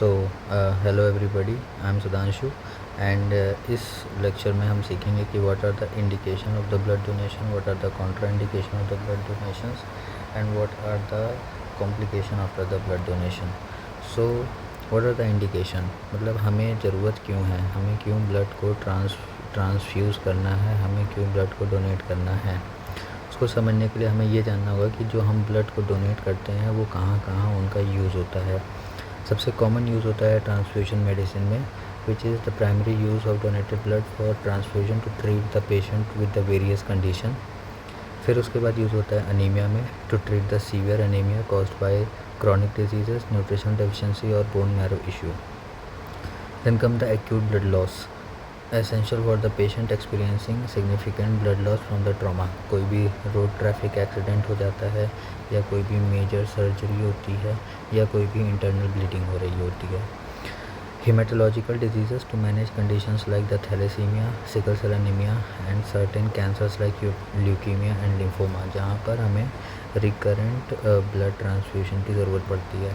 So hello everybody, I am Sudhanshu and इस lecture में हम सीखेंगे कि what are the indication of the blood donation, what are the contraindication of the blood donations and what are the complication after the blood donation. So what are the indication, मतलब हमें ज़रूरत क्यों है, हमें क्यों blood को transfuse करना है, हमें क्यों ब्लड को डोनेट करना है। उसको समझने के लिए हमें ये जानना होगा कि जो हम ब्लड को डोनेट करते हैं वो कहाँ कहाँ उनका यूज़ होता है। सबसे कॉमन यूज़ होता है ट्रांसफ्यूजन मेडिसिन में, which is the primary use of donated blood for transfusion to treat the patient with the various condition. फिर उसके बाद यूज़ होता है अनीमिया में, to treat the severe anaemia caused by chronic diseases, nutrition deficiency और bone marrow issue. Then come the acute blood loss, essential for the patient experiencing significant blood loss from the trauma. कोई भी road traffic accident हो जाता है, या कोई भी major surgery होती है, या कोई भी इंटरनल ब्लीडिंग हो रही होती है। Haematological diseases to manage conditions like the thalassaemia, sickle cell anaemia and certain cancers like leukaemia and lymphoma, जहाँ पर हमें रिकरेंट ब्लड ट्रांसफ्यूजन की ज़रूरत पड़ती है।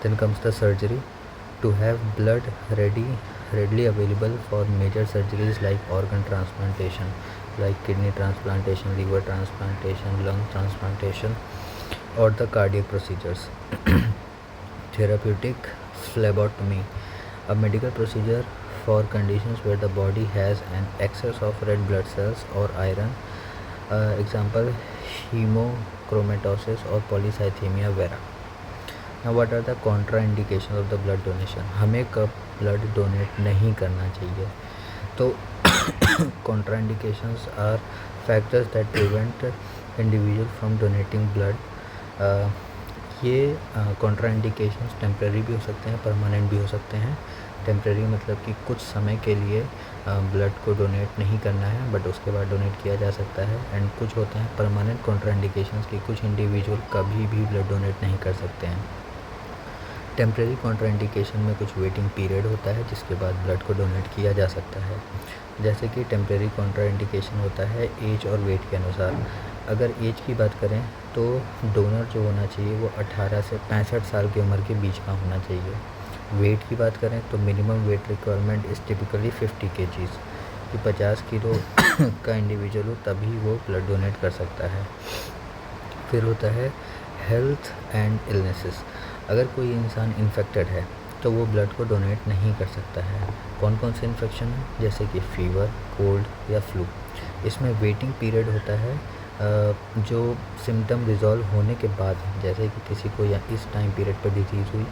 Then comes the surgery, to have blood readily available for major surgeries like organ transplantation, like kidney transplantation, liver transplantation, lung transplantation, or the cardiac procedures. Therapeutic phlebotomy, a medical procedure for conditions where the body has an excess of red blood cells or iron, example hemochromatosis or polycythemia vera. Now what are the contraindications of the blood donation, हमें कब blood donate नहीं करना चाहिए। तो contraindications are factors that prevent individual from donating blood। ये contraindications temporary भी हो सकते हैं, परमानेंट भी हो सकते हैं। टेम्प्रेरी मतलब कि कुछ समय के लिए ब्लड को डोनेट नहीं करना है, बट उसके बाद डोनेट किया जा सकता है। एंड कुछ होते हैं परमानेंट contraindications कि कुछ इंडिविजुअल कभी भी ब्लड डोनेट नहीं कर सकते हैं। टेम्प्रेरी कॉन्ट्राइंडिकेशन में कुछ वेटिंग पीरियड होता है जिसके बाद ब्लड को डोनेट किया जा सकता है। जैसे कि टेम्प्रेरी कॉन्ट्राइंडिकेशन होता है एज और वेट के अनुसार। अगर एज की बात करें तो डोनर जो होना चाहिए वो 18 से 65 साल की उम्र के बीच का होना चाहिए। वेट की बात करें तो minimum weight requirement is typically 50 kg, कि 50 किलो का इंडिविजुअल हो तभी वो ब्लड डोनेट कर सकता है। फिर होता है हेल्थ एंड इलनेसेस, अगर कोई इंसान इन्फेक्टेड है तो वो ब्लड को डोनेट नहीं कर सकता है। कौन कौन से इन्फेक्शन हैं, जैसे कि फीवर, कोल्ड या फ्लू। इसमें वेटिंग पीरियड होता है जो सिम्टम रिजॉल्व होने के बाद, जैसे कि किसी को या इस टाइम पीरियड पर डिजीज़ हुई,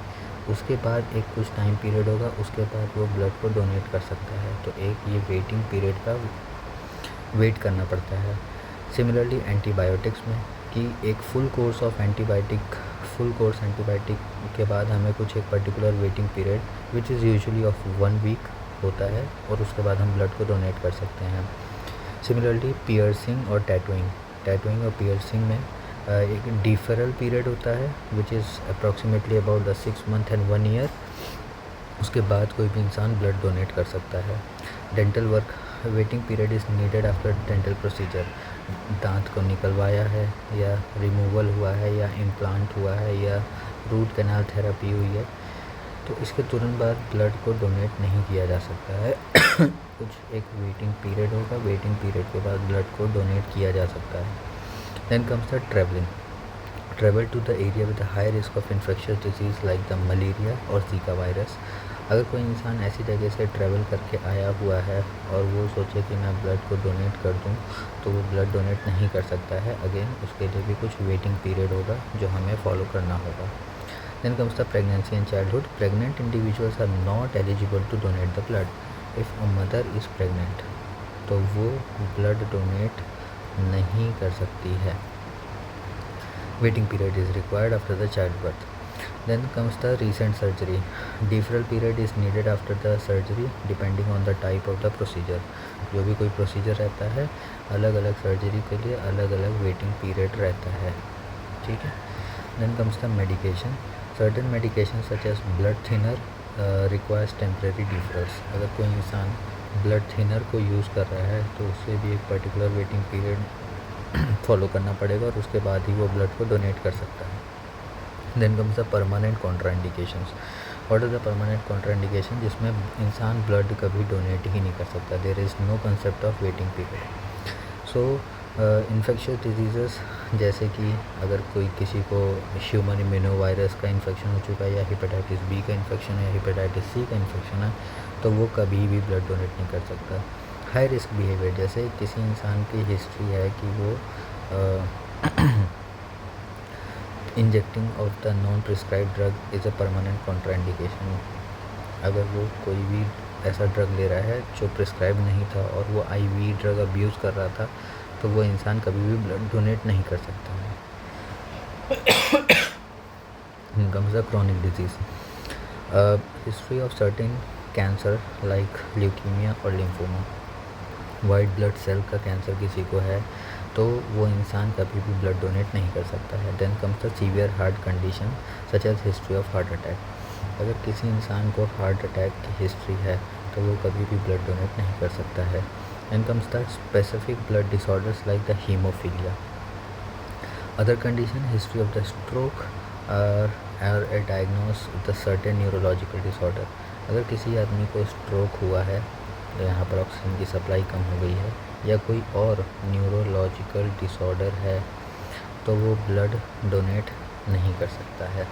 उसके बाद एक कुछ टाइम पीरियड होगा, उसके बाद वो ब्लड को डोनेट कर सकता है। तो एक ये वेटिंग पीरियड का वेट करना पड़ता है। सिमिलरली एंटीबायोटिक्स में कि एक फुल कोर्स एंटीबायोटिक के बाद हमें कुछ एक particular waiting period which is usually of 1 week होता है, और उसके बाद हम ब्लड को डोनेट कर सकते हैं। सिमिलरली पियर्सिंग और टैटूइंग और पियर्सिंग में एक डिफरल पीरियड होता है which is approximately about the 6 months and 1 year। उसके बाद कोई भी इंसान ब्लड डोनेट कर सकता है। Dental work, waiting period is needed after dental procedure. दांत को निकलवाया है, या रिमूवल हुआ है, या इम्प्लांट हुआ है, या रूट कैनाल थेरेपी हुई है, तो इसके तुरंत बाद ब्लड को डोनेट नहीं किया जा सकता है। कुछ एक वेटिंग पीरियड होगा, वेटिंग पीरियड के बाद ब्लड को डोनेट किया जा सकता है। Then comes the travel to the area with high risk of infectious disease like the malaria और जीका वायरस। अगर कोई इंसान ऐसी जगह से ट्रैवल करके आया हुआ है और वो सोचे कि मैं ब्लड को डोनेट कर दूं, तो वो ब्लड डोनेट नहीं कर सकता है। अगेन उसके लिए भी कुछ वेटिंग पीरियड होगा जो हमें फॉलो करना होगा। Then comes the pregnancy and childhood. Pregnant individuals are not eligible to donate the blood. If a mother is pregnant तो वो ब्लड डोनेट नहीं कर सकती है। Waiting period is required after the child birth. Then comes the recent surgery. Deferral period is needed after the surgery depending on the type of the procedure. जो भी कोई procedure रहता है, अलग अलग सर्जरी के लिए अलग अलग वेटिंग पीरियड रहता है, ठीक है। Then comes the medication. Certain medications such as blood thinner requires temporary deferrals. अगर कोई इंसान ब्लड थिनर को यूज़ कर रहा है तो उससे भी एक पर्टिकुलर वेटिंग पीरियड फॉलो करना पड़ेगा, और उसके बाद ही वो ब्लड को डोनेट कर सकता है। Then comes the permanent contraindications. What are the permanent contraindication, जिसमें इंसान ब्लड कभी डोनेट ही नहीं कर सकता। There is no concept of waiting period. So infectious diseases जैसे कि अगर कोई किसी को ह्यूमन इम्यूनो वायरस का इन्फेक्शन हो चुका है, या हेपेटाइटिस बी का इन्फेक्शन है, या हेपेटाइटिस सी का इन्फेक्शन है, तो वो कभी भी ब्लड डोनेट नहीं कर सकता। हाई रिस्क बिहेवियर, जैसे किसी इंसान की हिस्ट्री है कि वो injecting of the non prescribe drug is a permanent contraindication. अगर वो कोई भी ऐसा ड्रग ले रहा है जो प्रिस्क्राइब नहीं था और वो आईवी ड्रग अब्यूज़ कर रहा था, तो वो इंसान कभी भी ब्लड डोनेट नहीं कर सकता है। Comes the chronic disease, history of certain cancer like leukaemia और लिम्फोमा। वाइट ब्लड सेल का कैंसर किसी को है तो वो इंसान कभी भी ब्लड डोनेट नहीं कर सकता है। Then comes the severe heart condition such as history of heart attack. अगर किसी इंसान को हार्ट अटैक की हिस्ट्री है तो वो कभी भी ब्लड डोनेट नहीं कर सकता है। Then comes the specific blood disorders like the haemophilia. Other condition, history of the stroke और a diagnose the certain neurological disorder. अगर किसी आदमी को स्ट्रोक हुआ है तो यहाँ पर ऑक्सीजन की सप्लाई कम हो गई है, या कोई और न्यूरोलॉजिकल डिसऑर्डर है, तो वो ब्लड डोनेट नहीं कर सकता है।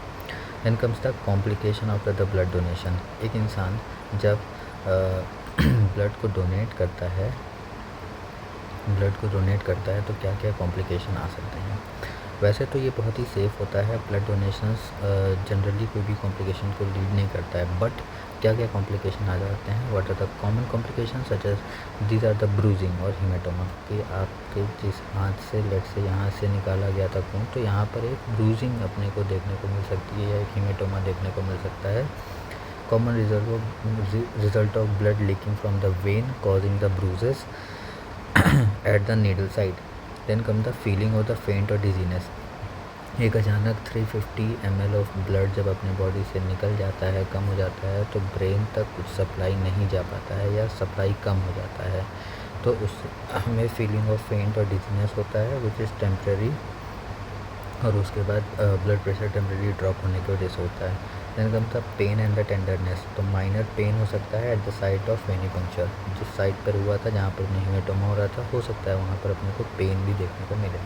Then comes the complication of the blood donation. एक इंसान जब ब्लड को डोनेट करता है तो क्या क्या कॉम्प्लिकेशन आ सकते हैं। वैसे तो ये बहुत ही सेफ़ होता है, ब्लड डोनेशंस जनरली कोई भी कॉम्प्लिकेशन को लीड नहीं करता है, बट क्या क्या कॉम्प्लिकेशन आ जाते हैं। What are the common complication such as these are the bruising और हीमेटोमा, कि आपके जिस हाथ से लेट से यहाँ से निकाला गया था खून, तो यहाँ पर एक ब्रूजिंग अपने को देखने को मिल सकती है, या एक हीमेटोमा देखने को मिल सकता है। Common result of blood leaking from the vein causing the bruises at the needle side. Then come the feeling of the faint और डिजीनेस। एक अचानक 350 ml ऑफ ब्लड जब अपने बॉडी से निकल जाता है, कम हो जाता है, तो ब्रेन तक कुछ सप्लाई नहीं जा पाता है, या सप्लाई कम हो जाता है, तो उस हमें फीलिंग ऑफ फेंट और डिजीनेस होता है विच इज़ टेम्प्रेरी, और उसके बाद ब्लड प्रेशर टेम्प्रेरी ड्रॉप होने की वजह से होता है। Then come the pain and the tenderness. तो माइनर पेन हो सकता है at the site of venipuncture, जिस साइट पर हुआ था, जहाँ पर हीमेटोमा हो रहा था, हो सकता है वहाँ पर अपने को पेन भी देखने को मिले।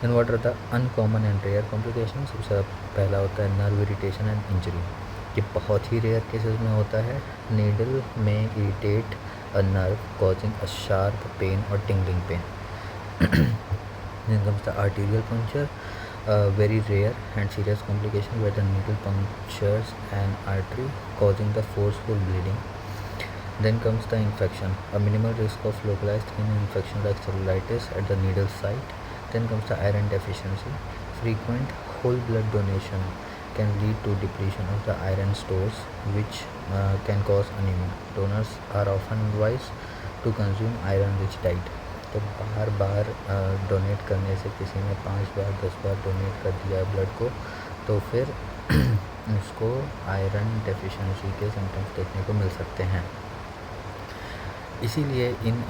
Then what are the uncommon and rare complication. सबसे पहला होता है नर्व इरिटेशन एंड इंजरी। ये बहुत ही रेयर केसेस में होता है। नीडल में irritate a nerve causing a sharp pain और tingling pain. Then comes the arterial puncture, very rare and serious complication where the needle punctures an artery causing the forceful bleeding. Then comes the infection, a minimal risk of localized skin infection like cellulitis at the needle site. Then comes the iron deficiency. Frequent whole blood donation can lead to depletion of the iron stores, which can cause anemia. Donors are often advised to consume iron-rich diet. तो बार बार donate करने से, किसी ने 5 बार 10 बार donate कर दिया है blood को, तो फिर उसको आयरन डेफिशिएंसी के सिम्टम्स देखने को मिल सकते हैं। इसीलिए इन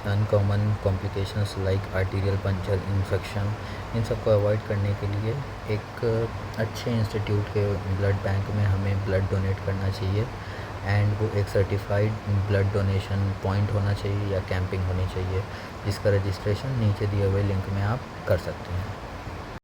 uncommon complications like arterial puncture, infection, इन सब को अवॉइड करने के लिए एक अच्छे इंस्टीट्यूट के ब्लड बैंक में हमें ब्लड डोनेट करना चाहिए, एंड वो एक सर्टिफाइड ब्लड डोनेशन पॉइंट होना चाहिए या कैंपिंग होनी चाहिए, जिसका रजिस्ट्रेशन नीचे दिए हुए लिंक में आप कर सकते हैं।